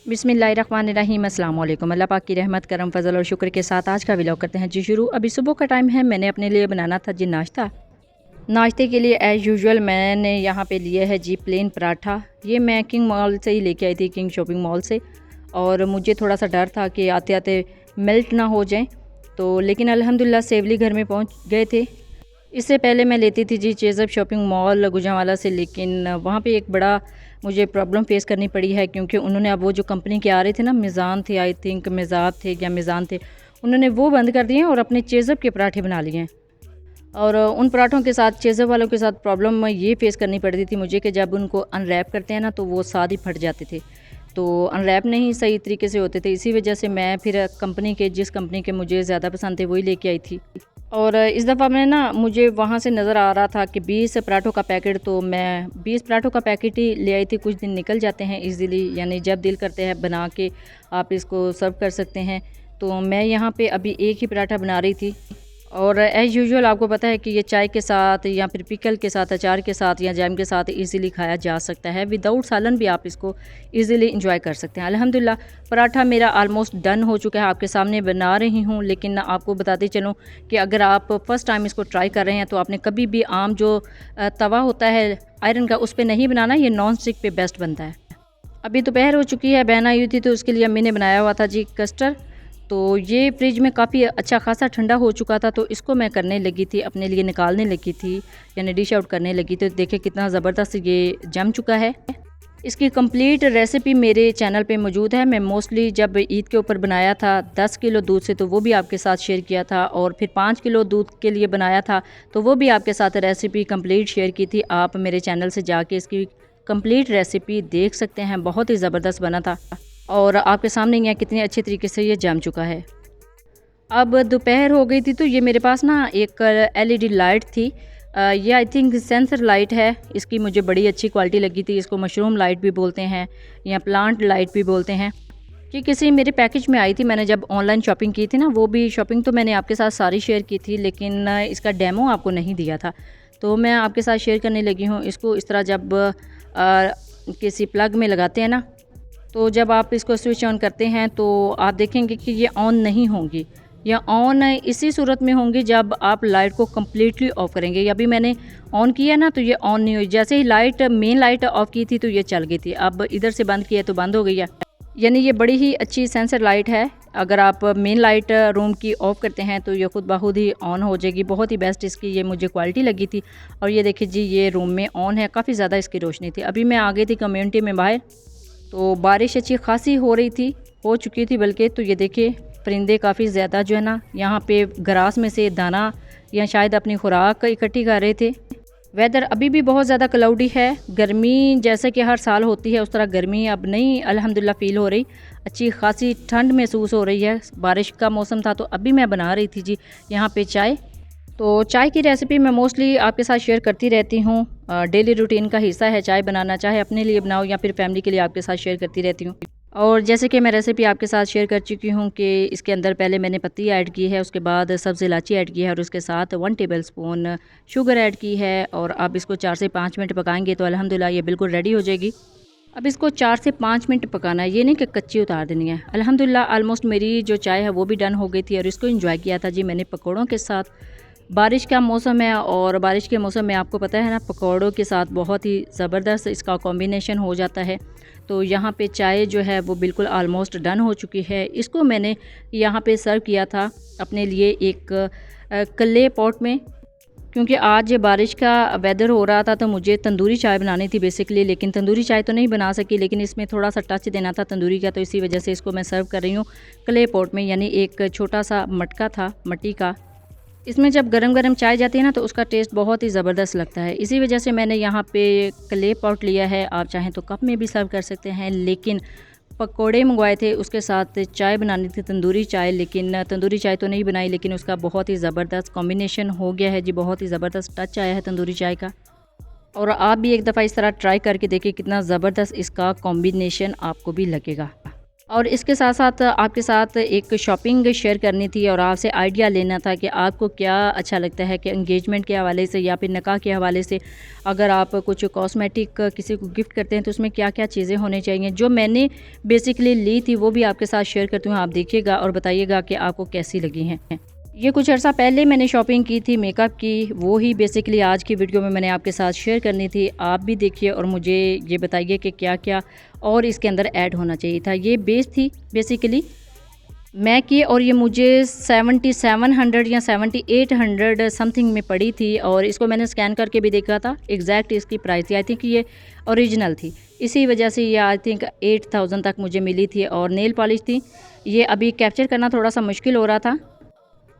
बिस्मिल्लाहिर्रहमानिर्रहीम अस्सलाम वालेकुम। अल्लाह पाक की रहमत करम फजल और शुक्र के साथ आज का व्लॉग करते हैं जी शुरू। अभी सुबह का टाइम है, मैंने अपने लिए बनाना था जी नाश्ता। नाश्ते के लिए एज़ यूजुअल मैंने यहाँ पे लिया है जी प्लेन पराठा। ये मैं किंग मॉल से ही लेके आई थी, किंग शॉपिंग मॉल से। और मुझे थोड़ा सा डर था कि आते आते मेल्ट ना हो जाएँ, तो लेकिन अल्हम्दुलिल्लाह सेफली घर में पहुँच गए थे। इससे पहले मैं लेती थी जी चेज़अप शॉपिंग मॉल गुजरांवाला से, लेकिन वहाँ पे एक बड़ा मुझे प्रॉब्लम फ़ेस करनी पड़ी है, क्योंकि उन्होंने अब वो जो कंपनी के आ रहे थे ना, मिज़ान थे, आई थिंक मिज़ाब थे या मिज़ान थे, उन्होंने वो बंद कर दिए हैं और अपने चेज़अप के पराठे बना लिए हैं। और उन पराठों के साथ चेज़अप वालों के साथ प्रॉब्लम ये फ़ेस करनी पड़ती थी मुझे कि जब उनको अनरैप करते हैं ना तो वो साथ ही फट जाते थे, तो अनरैप नहीं सही तरीके से होते थे। इसी वजह से मैं फिर जिस कंपनी के मुझे ज़्यादा पसंद थे वही लेके आई थी। और इस दफ़ा मैं ना मुझे वहाँ से नज़र आ रहा था कि 20 पराठों का पैकेट, तो मैं 20 पराठों का पैकेट ही ले आई थी। कुछ दिन निकल जाते हैं इजीली, यानी जब दिल करते हैं बना के आप इसको सर्व कर सकते हैं। तो मैं यहाँ पे अभी एक ही पराठा बना रही थी। और एज़ यूजुअल आपको पता है कि ये चाय के साथ या फिर पिकल के साथ, अचार के साथ या जैम के साथ इजीली खाया जा सकता है। विदाउट सालन भी आप इसको इजीली इंजॉय कर सकते हैं। अल्हम्दुलिल्लाह पराठा मेरा आलमोस्ट डन हो चुका है, आपके सामने बना रही हूँ। लेकिन आपको बताते चलूँ कि अगर आप फ़र्स्ट टाइम इसको ट्राई कर रहे हैं तो आपने कभी भी आम जो तवा होता है आयरन का, उस पर नहीं बनाना, ये नॉन स्टिक पे बेस्ट बनता है। अभी दोपहर हो चुकी है, बहन आई हुई थी तो उसके लिए अम्मी ने बनाया हुआ था जी कस्टर्ड। तो ये फ्रिज में काफ़ी अच्छा खासा ठंडा हो चुका था, तो इसको मैं करने लगी थी, अपने लिए निकालने लगी थी, यानी डिश आउट करने लगी। तो देखिए कितना ज़बरदस्त ये जम चुका है। इसकी कंप्लीट रेसिपी मेरे चैनल पे मौजूद है। मैं मोस्टली जब ईद के ऊपर बनाया था 10 किलो दूध से, तो वो भी आपके साथ शेयर किया था, और फिर 5 किलो दूध के लिए बनाया था तो वो भी आपके साथ रेसिपी कंप्लीट शेयर की थी। आप मेरे चैनल से जाके इसकी कंप्लीट रेसिपी देख सकते हैं, बहुत ही ज़बरदस्त बना था। और आपके सामने यहाँ कितने अच्छे तरीके से ये जम चुका है। अब दोपहर हो गई थी तो ये मेरे पास ना एक एलईडी लाइट थी, ये आई थिंक सेंसर लाइट है। इसकी मुझे बड़ी अच्छी क्वालिटी लगी थी। इसको मशरूम लाइट भी बोलते हैं या प्लांट लाइट भी बोलते हैं। कि किसी मेरे पैकेज में आई थी, मैंने जब ऑनलाइन शॉपिंग की थी ना, वो भी शॉपिंग तो मैंने आपके साथ सारी शेयर की थी, लेकिन इसका डेमो आपको नहीं दिया था, तो मैं आपके साथ शेयर करने लगी हूँ। इसको इस तरह जब किसी प्लग में लगाते हैं ना, तो जब आप इसको स्विच ऑन करते हैं तो आप देखेंगे कि ये ऑन नहीं होंगी, या ऑन इसी सूरत में होंगी जब आप लाइट को कम्प्लीटली ऑफ़ करेंगे। अभी मैंने ऑन किया ना तो ये ऑन नहीं हुई, जैसे ही मेन लाइट ऑफ़ की थी तो ये चल गई थी। अब इधर से बंद किया तो बंद हो गई है, यानी ये बड़ी ही अच्छी सेंसर लाइट है। अगर आप मेन लाइट रूम की ऑफ़ करते हैं तो ये खुद ब खुद ही ऑन हो जाएगी। बहुत ही बेस्ट इसकी ये मुझे क्वालिटी लगी थी। और ये देखिए जी, ये रूम में ऑन है, काफ़ी ज़्यादा इसकी रोशनी थी। अभी मैं आ गई थी कम्युनिटी में बाहर, तो बारिश अच्छी खासी हो चुकी थी बल्कि। तो ये देखिए परिंदे काफ़ी ज़्यादा जो है ना यहाँ पे ग्रास में से दाना या शायद अपनी खुराक इकट्ठी कर रहे थे। वेदर अभी भी बहुत ज़्यादा क्लाउडी है। गर्मी जैसे कि हर साल होती है उस तरह गर्मी अब नहीं अल्हम्दुलिल्लाह फ़ील हो रही। अच्छी खासी ठंड महसूस हो रही है। बारिश का मौसम था तो अभी मैं बना रही थी जी यहाँ पे चाय। तो चाय की रेसिपी मैं मोस्टली आपके साथ शेयर करती रहती हूँ, डेली रूटीन का हिस्सा है चाय बनाना, चाहे अपने लिए बनाओ या फिर फैमिली के लिए आपके साथ शेयर करती रहती हूँ। और जैसे कि मैं रेसिपी आपके साथ शेयर कर चुकी हूँ कि इसके अंदर पहले मैंने पत्ती ऐड की है, उसके बाद सब्ज़ इलायची ऐड की है, और उसके साथ 1 टेबलस्पून शुगर ऐड की है। और अब इसको 4 से 5 मिनट पकाएंगे तो अल्हम्दुलिल्लाह ये बिल्कुल रेडी हो जाएगी। अब इसको 4 से 5 मिनट पकाना है, ये नहीं कि कच्ची उतार देनी है। अल्हम्दुलिल्लाह ऑलमोस्ट मेरी जो चाय है वो भी डन हो गई थी, और इसको एंजॉय किया था जी मैंने पकौड़ों के साथ। बारिश का मौसम है और बारिश के मौसम में आपको पता है ना, पकौड़ों के साथ बहुत ही ज़बरदस्त इसका कॉम्बिनेशन हो जाता है। तो यहाँ पे चाय जो है वो बिल्कुल आलमोस्ट डन हो चुकी है। इसको मैंने यहाँ पे सर्व किया था अपने लिए एक क्ले पॉट में, क्योंकि आज बारिश का वेदर हो रहा था तो मुझे तंदूरी चाय बनानी थी बेसिकली। लेकिन तंदूरी चाय तो नहीं बना सकी, लेकिन इसमें थोड़ा सा टच देना था तंदूरी का, तो इसी वजह से इसको मैं सर्व कर रही हूँ क्ले पॉट में, यानी एक छोटा सा मटका था मिट्टी का। इसमें जब गरम गरम चाय जाती है ना तो उसका टेस्ट बहुत ही ज़बरदस्त लगता है। इसी वजह से मैंने यहाँ पे क्ले पॉट लिया है। आप चाहें तो कप में भी सर्व कर सकते हैं, लेकिन पकोड़े मंगवाए थे, उसके साथ चाय बनानी थी तंदूरी चाय, लेकिन तंदूरी चाय तो नहीं बनाई, लेकिन उसका बहुत ही ज़बरदस्त कॉम्बिनेशन हो गया है जी, बहुत ही ज़बरदस्त टच आया है तंदूरी चाय का। और आप भी एक दफ़ा इस तरह ट्राई करके देखिए, कितना ज़बरदस्त इसका कॉम्बिनेशन आपको भी लगेगा। और इसके साथ साथ आपके साथ एक शॉपिंग शेयर करनी थी और आपसे आइडिया लेना था कि आपको क्या अच्छा लगता है कि एंगेजमेंट के हवाले से या फिर निकाह के हवाले से अगर आप कुछ कॉस्मेटिक किसी को गिफ्ट करते हैं तो उसमें क्या क्या चीज़ें होनी चाहिए। जो मैंने बेसिकली ली थी वो भी आपके साथ शेयर करती हूँ, आप देखिएगा और बताइएगा कि आपको कैसी लगी हैं। ये कुछ अर्सा पहले मैंने शॉपिंग की थी मेकअप की, वो ही बेसिकली आज की वीडियो में मैंने आपके साथ शेयर करनी थी। आप भी देखिए और मुझे ये बताइए कि क्या क्या और इसके अंदर ऐड होना चाहिए था। ये बेस थी बेसिकली मैक की और ये मुझे 7700 या 7800 समथिंग में पड़ी थी और इसको मैंने स्कैन करके भी देखा था, एग्जैक्ट इसकी प्राइस थी। आई थिंक ये ओरिजिनल थी, इसी वजह से ये आई थिंक 8000 तक मुझे मिली थी। और नेल पॉलिश थी, ये अभी कैप्चर करना थोड़ा सा मुश्किल हो रहा था।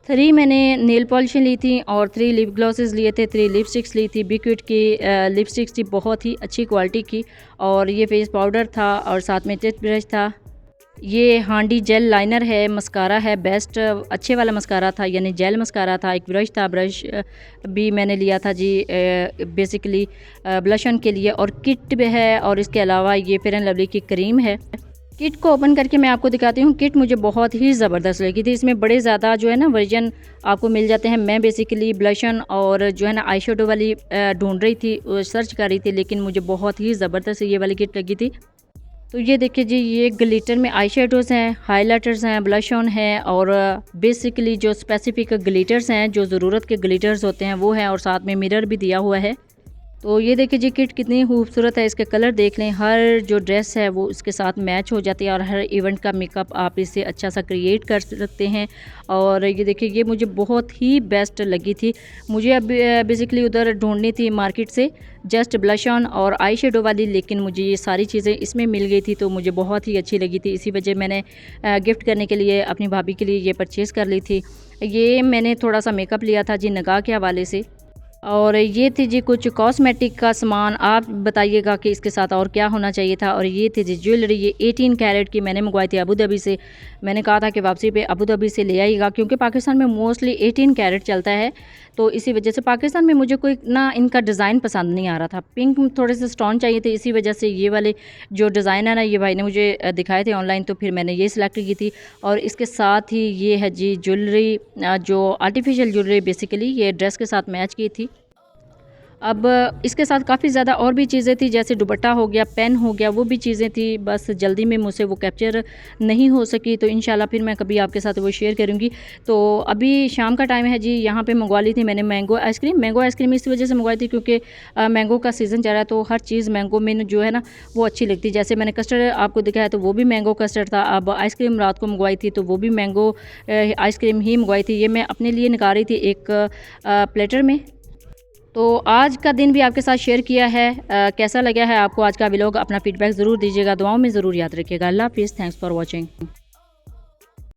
3 मैंने नेल पॉलिशें ली थी और 3 लिप ग्लॉसेस लिए थे, 3 लिपस्टिक्स ली थी। बिक्विड की लिपस्टिक्स थी, बहुत ही अच्छी क्वालिटी की। और ये फेस पाउडर था और साथ में टेथ ब्रश था। ये हांडी जेल लाइनर है, मस्कारा है, बेस्ट अच्छे वाला मस्कारा था, यानी जेल मस्कारा था। एक ब्रश था, ब्रश भी मैंने लिया था जी बेसिकली ब्लश ऑन के लिए। और किट भी है और इसके अलावा ये फेयर एंड लवली की क्रीम है। किट को ओपन करके मैं आपको दिखाती हूँ। किट मुझे बहुत ही ज़बरदस्त लगी थी, इसमें बड़े ज़्यादा जो है ना वर्जन आपको मिल जाते हैं। मैं बेसिकली ब्लशन और जो है ना आई शेडो वाली ढूंढ रही थी, सर्च कर रही थी, लेकिन मुझे बहुत ही ज़बरदस्त ये वाली किट लगी थी। तो ये देखिए जी, ये ग्लिटर में आई शेडोज़ हैं, हाइलाइटर्स हैं, ब्लश ऑन है और बेसिकली जो स्पेसिफिक ग्लिटर्स हैं, जो ज़रूरत के ग्लिटर्स होते हैं वो हैं और साथ में मिरर भी दिया हुआ है। तो ये देखिए जी, किट कितनी खूबसूरत है, इसके कलर देख लें। हर जो ड्रेस है वो इसके साथ मैच हो जाती है और हर इवेंट का मेकअप आप इससे अच्छा सा क्रिएट कर सकते हैं। और ये देखिए, ये मुझे बहुत ही बेस्ट लगी थी। मुझे अब बेसिकली उधर ढूंढनी थी मार्केट से जस्ट ब्लश ऑन और आई शेडो वाली, लेकिन मुझे ये सारी चीज़ें इसमें मिल गई थी तो मुझे बहुत ही अच्छी लगी थी। इसी वजह मैंने गिफ्ट करने के लिए अपनी भाभी के लिए ये परचेज़ कर ली थी। ये मैंने थोड़ा सा मेकअप लिया था जी निकाह के हवाले से। और ये थी जी कुछ कॉस्मेटिक का सामान, आप बताइएगा कि इसके साथ और क्या होना चाहिए था। और ये थी जी ज्वेलरी, ये 18 कैरेट की मैंने मंगवाई थी अबू धाबी से। मैंने कहा था कि वापसी पे अबू धाबी से ले आइएगा, क्योंकि पाकिस्तान में मोस्टली 18 कैरेट चलता है। तो इसी वजह से पाकिस्तान में मुझे कोई ना इनका डिज़ाइन पसंद नहीं आ रहा था। पिंक थोड़े से स्टोन चाहिए थे, इसी वजह से ये वाले जो डिज़ाइन है ना, ये भाई ने मुझे दिखाए थे ऑनलाइन, तो फिर मैंने ये सिलेक्ट की थी। और इसके साथ ही ये है जी ज्वेलरी, जो आर्टिफिशियल ज्वेलरी बेसिकली ये ड्रेस के साथ मैच की थी। अब इसके साथ काफ़ी ज़्यादा और भी चीज़ें थी, जैसे दुपट्टा हो गया, पेन हो गया, वो भी चीज़ें थी। बस जल्दी में मुझसे वो कैप्चर नहीं हो सकी, तो इंशाल्लाह फिर मैं कभी आपके साथ वो शेयर करूँगी। तो अभी शाम का टाइम है जी, यहाँ पे मंगवा ली थी मैंने मैंगो आइसक्रीम। मैंगो आइसक्रीम इस वजह से मंगवाई थी क्योंकि मैंगो का सीज़न चल रहा है, तो हर चीज़ मैंगो में जो है ना वो अच्छी लगती है। जैसे मैंने कस्टर्ड आपको दिखाया तो वो भी मैंगो कस्टर्ड था। अब आइसक्रीम रात को मंगवाई थी तो वो भी मैंगो आइसक्रीम ही मंगवाई थी। ये मैं अपने लिए निकाल रही थी एक प्लेटर में। तो आज का दिन भी आपके साथ शेयर किया है। कैसा लगा है आपको आज का व्लॉग, अपना फीडबैक ज़रूर दीजिएगा, दुआओं में ज़रूर याद रखिएगा। अल्लाह हाफिज़, थैंक्स फॉर वॉचिंग।